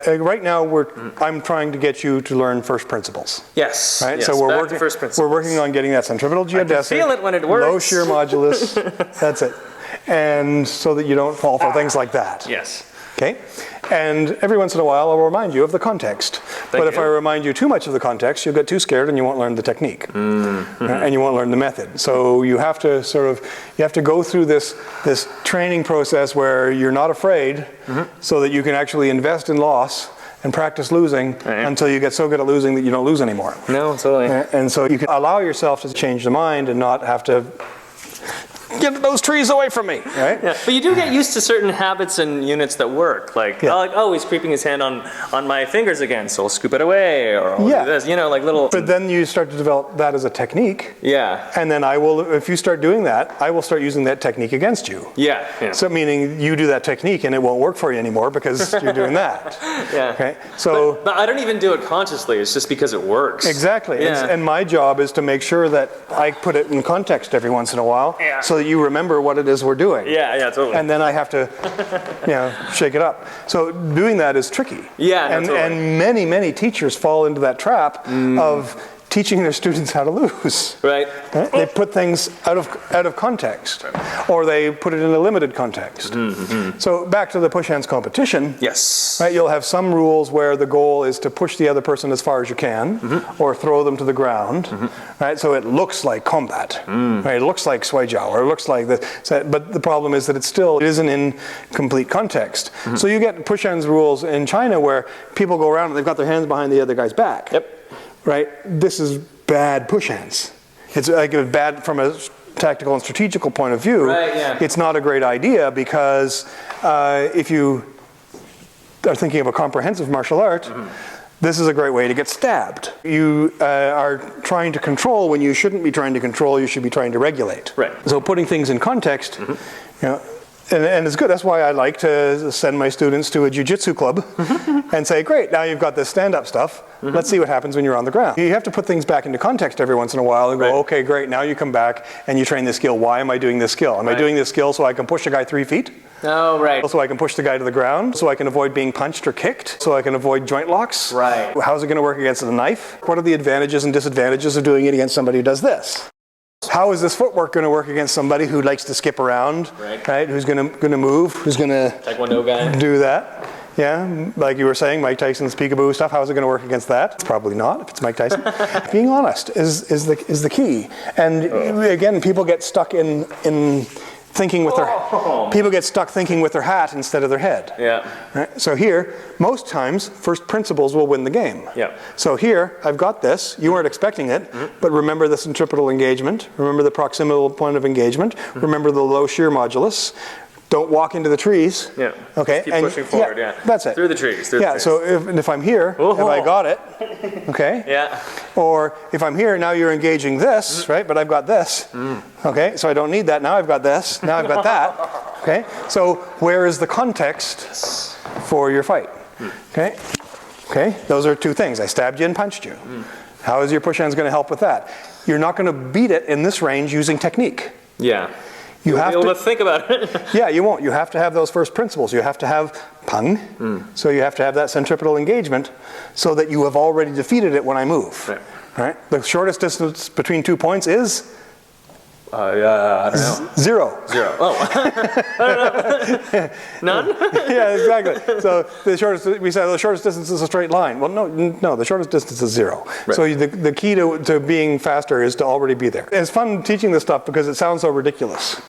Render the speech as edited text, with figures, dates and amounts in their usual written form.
Right now, I'm trying to get you to learn first principles. Yes. Right. Yes. So we're working on getting that centripetal geodesic. I can feel it when it works. Low shear modulus. That's it. And so that you don't fall for things like that. Yes. Okay. And every once in a while, I'll remind you of the context. But if I remind you too much of the context, you'll get too scared and you won't learn the technique. And you won't learn the method. So you have to go through this training process where you're not afraid, so that you can actually invest in loss and practice losing until you get so good at losing that you don't lose anymore. No, totally. And so you can allow yourself to change the mind and not have to get those trees away from me, right? Yeah, but you do get used to certain habits and units that work. Like, oh, he's creeping his hand on my fingers again, so I'll scoop it away, or I'll do this, like little... But then you start to develop that as a technique. Yeah. And then if you start doing that, I will start using that technique against you. Yeah. So meaning you do that technique and it won't work for you anymore because you're doing that. Yeah. Okay. So... But I don't even do it consciously, it's just because it works. Exactly. Yeah. And my job is to make sure that I put it in context every once in a while, so that you remember what it is we're doing. Yeah, totally. And then I have to, shake it up. So doing that is tricky. Yeah, totally. And many, many teachers fall into that trap of teaching their students how to lose. Right. They put things out of context, or they put it in a limited context. So back to the push hands competition. Yes. Right, you'll have some rules where the goal is to push the other person as far as you can, or throw them to the ground. Right, so it looks like combat. Right, it looks like suijou, or it looks like this. But the problem is that it isn't in complete context. So you get push hands rules in China where people go around and they've got their hands behind the other guy's back. Yep. Right? This is bad push hands. It's like bad from a tactical and strategical point of view. Right, yeah. It's not a great idea because if you are thinking of a comprehensive martial art, this is a great way to get stabbed. You are trying to control when you shouldn't be trying to control, you should be trying to regulate. Right. So putting things in context, and it's good. That's why I like to send my students to a jiu-jitsu club and say, great, now you've got this stand-up stuff. Let's see what happens when you're on the ground. You have to put things back into context every once in a while and go, okay, great, now you come back and you train this skill. Why am I doing this skill? Am I doing this skill so I can push a guy 3 feet? Oh, right. So I can push the guy to the ground, so I can avoid being punched or kicked, so I can avoid joint locks. Right. How's it going to work against a knife? What are the advantages and disadvantages of doing it against somebody who does this? How is this footwork going to work against somebody who likes to skip around, right? Who's going to move, who's going to Taekwondo guy. Do that? Yeah, like you were saying, Mike Tyson's peekaboo stuff. How is it going to work against that? It's probably not, if it's Mike Tyson. Being honest is the key. And again, people get stuck in thinking with their hat instead of their head. Yeah. Right? So here, most times, first principles will win the game. Yeah. So here, I've got this. You weren't expecting it, but remember the centripetal engagement. Remember the proximal point of engagement. Remember the low shear modulus. Don't walk into the trees. Yeah. Okay. Just keep pushing forward. Yeah. That's it. Through the trees. So if I'm here, have I got it? Okay. Yeah. Or if I'm here, now you're engaging this, right? But I've got this. Okay. So I don't need that. Now I've got this. Now I've got that. Okay. So where is the context for your fight? Okay. Okay. Those are two things. I stabbed you and punched you. How is your push hands going to help with that? You're not going to beat it in this range using technique. Yeah. You have to think about it. Yeah, you won't. You have to have those first principles. You have to have pang. So you have to have that centripetal engagement so that you have already defeated it when I move. Right. Right? The shortest distance between 2 points is? I don't know. Zero. Oh. I don't know. None? Yeah, exactly. So we say the shortest distance is a straight line. Well, no, the shortest distance is zero. Right. So the key to being faster is to already be there. It's fun teaching this stuff because it sounds so ridiculous.